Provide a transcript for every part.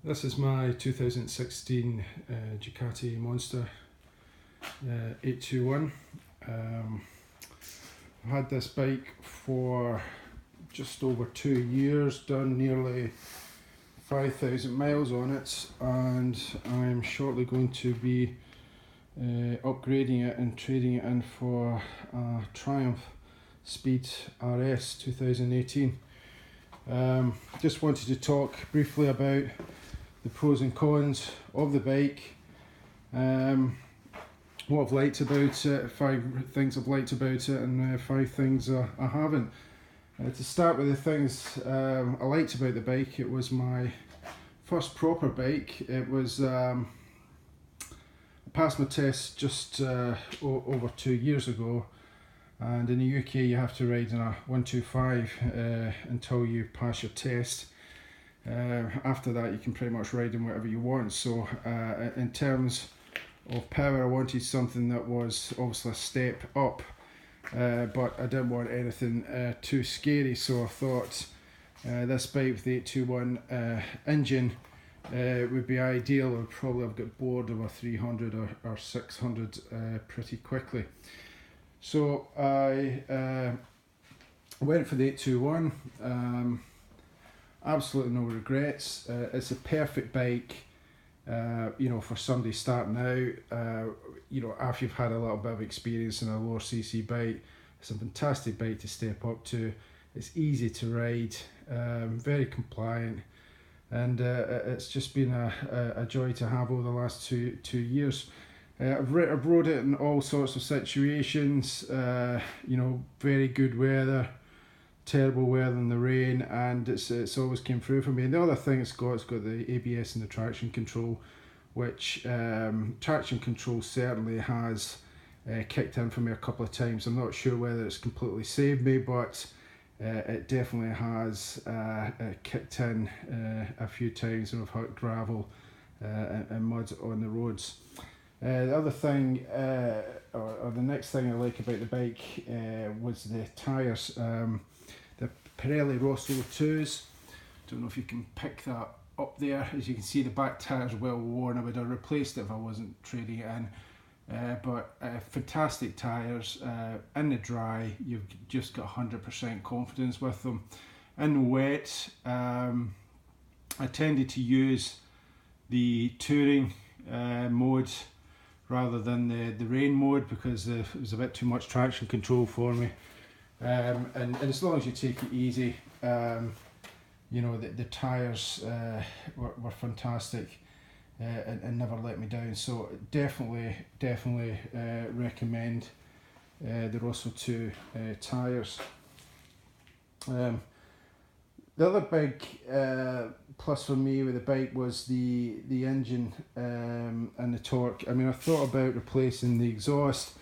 This is my 2016 Ducati Monster 821. I've had this bike for just over 2 years, done nearly 5,000 miles on it, and I'm shortly going to be upgrading it and trading it in for a Triumph Speed RS 2018. Just wanted to talk briefly about the pros and cons of the bike, what I've liked about it, 5 things I've liked about it, and 5 things I haven't. To start with the things I liked about the bike, it was my first proper bike. It was I passed my test just over 2 years ago, and in the UK you have to ride in a 125 until you pass your test. After that you can pretty much ride in whatever you want. So in terms of power, I wanted something that was obviously a step up, but I didn't want anything too scary, so I thought this bike with the 821 engine would be ideal. I would probably have got bored of a 300 or 600 pretty quickly. So I went for the 821. Absolutely no regrets. It's a perfect bike, for somebody starting out. After you've had a little bit of experience in a lower CC bike, it's a fantastic bike to step up to. It's easy to ride, very compliant, and it's just been a joy to have over the last two years. I've rode it in all sorts of situations. Very good weather, terrible weather in the rain, and it's always came through for me. And the other thing it's got the ABS and the traction control, which traction control certainly has kicked in for me a couple of times. I'm not sure whether it's completely saved me, but it definitely has kicked in a few times when I've hit gravel and mud on the roads. The other thing, or the next thing I like about the bike was the tyres. The Pirelli Rosso 2s. Don't know if you can pick that up there. As you can see, the back tyres are well worn. I would have replaced it if I wasn't trading it in. But fantastic tyres. In the dry, you've just got 100% confidence with them. In the wet, I tended to use the touring mode rather than the rain mode, because it was a bit too much traction control for me. And as long as you take it easy, the tyres were fantastic and never let me down. So definitely recommend the Rosso 2 tyres. The other big plus for me with the bike was the engine and the torque. I mean, I thought about replacing the exhaust,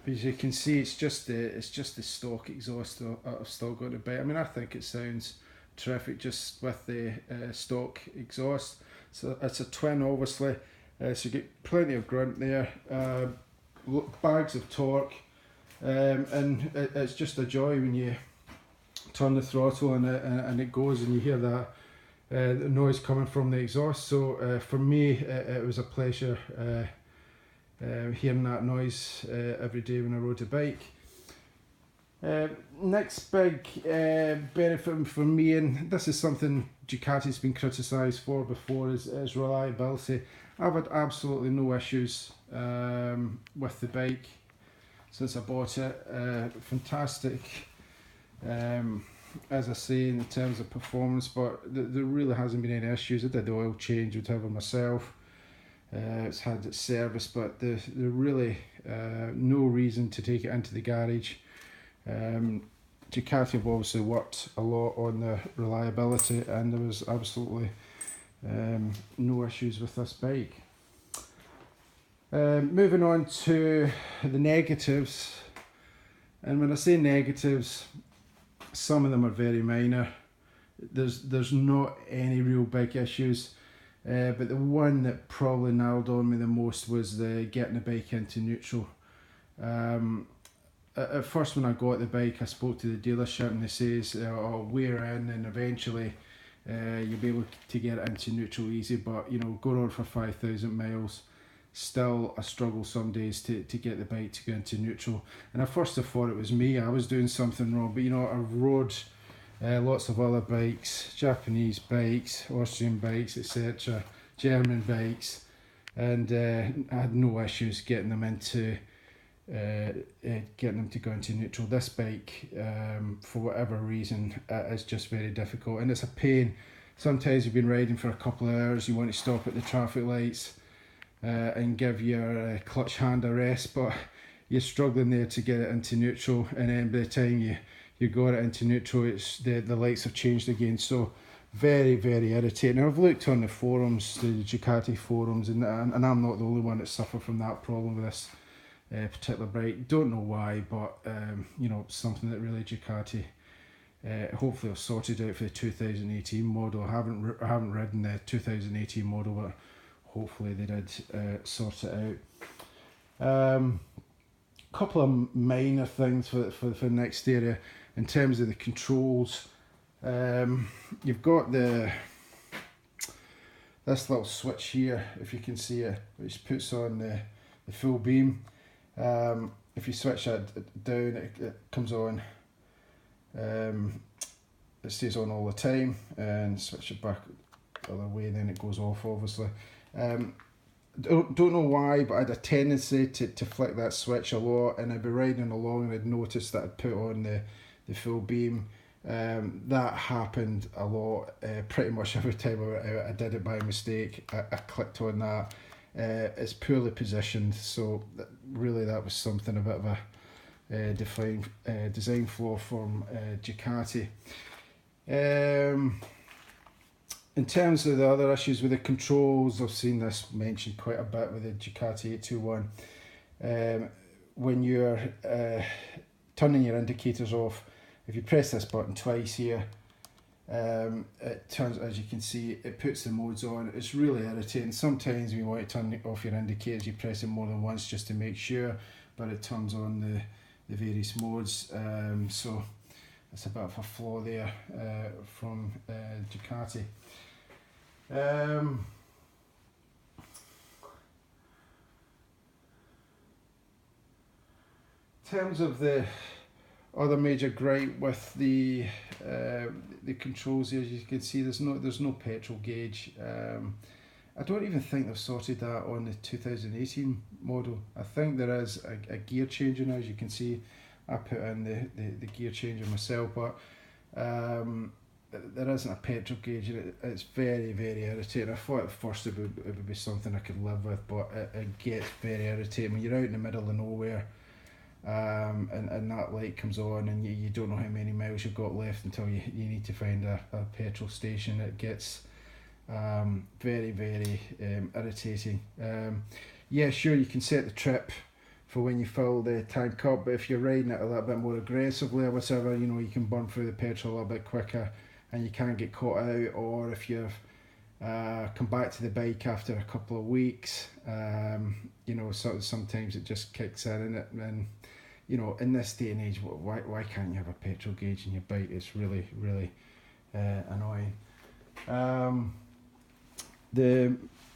but as you can see, it's just the stock exhaust I've still got the bike. I mean, I think it sounds terrific just with the stock exhaust. So it's a twin, obviously, so you get plenty of grunt there, bags of torque, and it's just a joy when you turn the throttle and it goes, and you hear that the noise coming from the exhaust. So for me, it was a pleasure hearing that noise every day when I rode the bike. Next big benefit for me, and this is something Ducati's been criticised for before, is reliability. I've had absolutely no issues with the bike since I bought it. Fantastic, as I say, in terms of performance, but there really hasn't been any issues. I did the oil change, whatever, myself. It's had its service, but there's really no reason to take it into the garage. Ducati have obviously worked a lot on the reliability, and there was absolutely no issues with this bike. Moving on to the negatives, and when I say negatives, some of them are very minor. There's not any real big issues. But the one that probably nailed on me the most was the getting the bike into neutral. At first, when I got the bike, I spoke to the dealership and they says, we're in, and eventually you'll be able to get it into neutral easy, but you know, going on for 5,000 miles, still a struggle some days to get the bike to go into neutral. And at first I thought it was me, I was doing something wrong, but you know, I've rode lots of other bikes, Japanese bikes, Austrian bikes, etc., German bikes, and I had no issues getting them into getting them to go into neutral. This bike, for whatever reason, is just very difficult, and it's a pain. Sometimes you've been riding for a couple of hours, you want to stop at the traffic lights and give your clutch hand a rest, but you're struggling there to get it into neutral, and then by the time you got it into neutral, it's the lights have changed again. So very, very irritating. I've looked on the forums, the Ducati forums, and I'm not the only one that suffered from that problem with this particular bike. Don't know why, but you know, something that really Ducati hopefully have sorted out for the 2018 model. I haven't ridden the 2018 model, but hopefully they did sort it out. Couple of minor things for the next area in terms of the controls. You've got this little switch here, if you can see it, which puts on the full beam. If you switch that down, it comes on. It stays on all the time, and switch it back the other way, then it goes off, obviously. Don't know why, but I had a tendency to flick that switch a lot, and I'd be riding along and I'd noticed that I'd put on the full beam. That happened a lot, pretty much every time I did it by mistake. I clicked on that. It's poorly positioned, so really that was something, a bit of a design flaw from Ducati. In terms of the other issues with the controls, I've seen this mentioned quite a bit with the Ducati 821. When you're turning your indicators off, if you press this button twice here, it turns, as you can see, it puts the modes on. It's really irritating. Sometimes when you want to turn off your indicators, you press it more than once just to make sure, but it turns on the various modes. So it's a bit of a flaw there from Ducati. In terms of the other major gripe with the controls here, as you can see, there's no petrol gauge. I don't even think they've sorted that on the 2018 model. I think there is a gear changer now. As you can see, I put in the gear changer myself, but there isn't a petrol gauge. It's very, very irritating. I thought at first it would be something I could live with, but it gets very irritating when you're out in the middle of nowhere, and that light comes on, and you don't know how many miles you've got left until you need to find a petrol station. It gets very, very irritating. Yeah, sure, you can set the trip for when you fill the tank up, but if you're riding it a little bit more aggressively or whatever, you know, you can burn through the petrol a little bit quicker and you can't get caught out. Or if you've come back to the bike after a couple of weeks, you know, sometimes it just kicks in, and you know, in this day and age, why can't you have a petrol gauge in your bike? It's really, really annoying.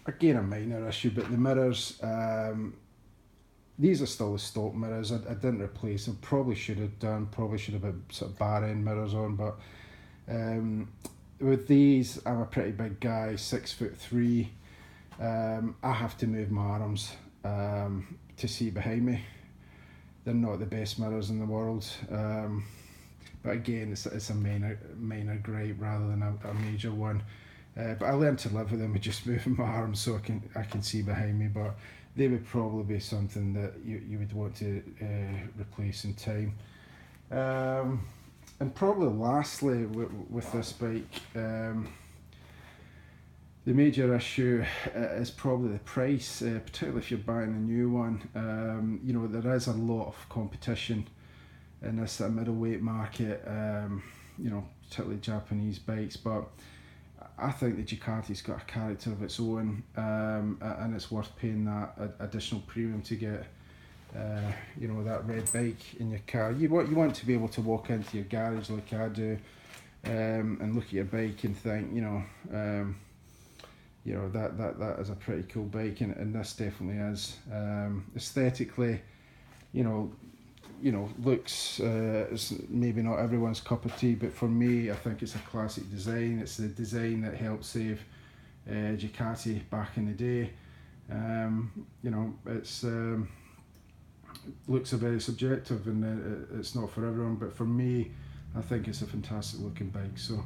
Again, a minor issue, but the mirrors, these are still the stock mirrors. I didn't replace them. Probably should have done. Probably should have had sort of bar end mirrors on, but with these, I'm a pretty big guy, 6'3". I have to move my arms to see behind me. They're not the best mirrors in the world, but again, it's a minor gripe rather than a major one. But I learned to live with them with just moving my arms so I can see behind me. But they would probably be something that you would want to replace in time. And probably lastly with this bike, the major issue is probably the price, particularly if you're buying a new one. You know, there is a lot of competition in this middleweight market, you know, particularly Japanese bikes, but I think the Ducati's got a character of its own, and it's worth paying that additional premium to get you know, that red bike in your car. You want to be able to walk into your garage like I do, and look at your bike and think, that is a pretty cool bike, and this definitely is. Aesthetically, looks, it's maybe not everyone's cup of tea, but for me, I think it's a classic design. It's the design that helped save Ducati back in the day. It's looks are very subjective, and it's not for everyone, but for me, I think it's a fantastic looking bike. So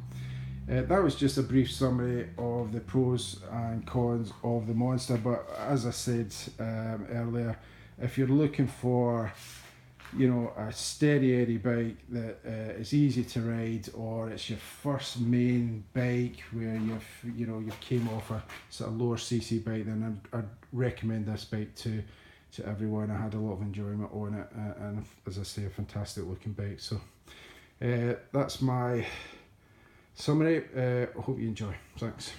that was just a brief summary of the pros and cons of the Monster. But as I said earlier, if you're looking for a steady Eddie bike that is easy to ride, or it's your first main bike where you've came off a sort of lower cc bike, then I'd recommend this bike to everyone. I had a lot of enjoyment on it, and as I say, a fantastic looking bike. So that's my summary. I hope you enjoy. Thanks.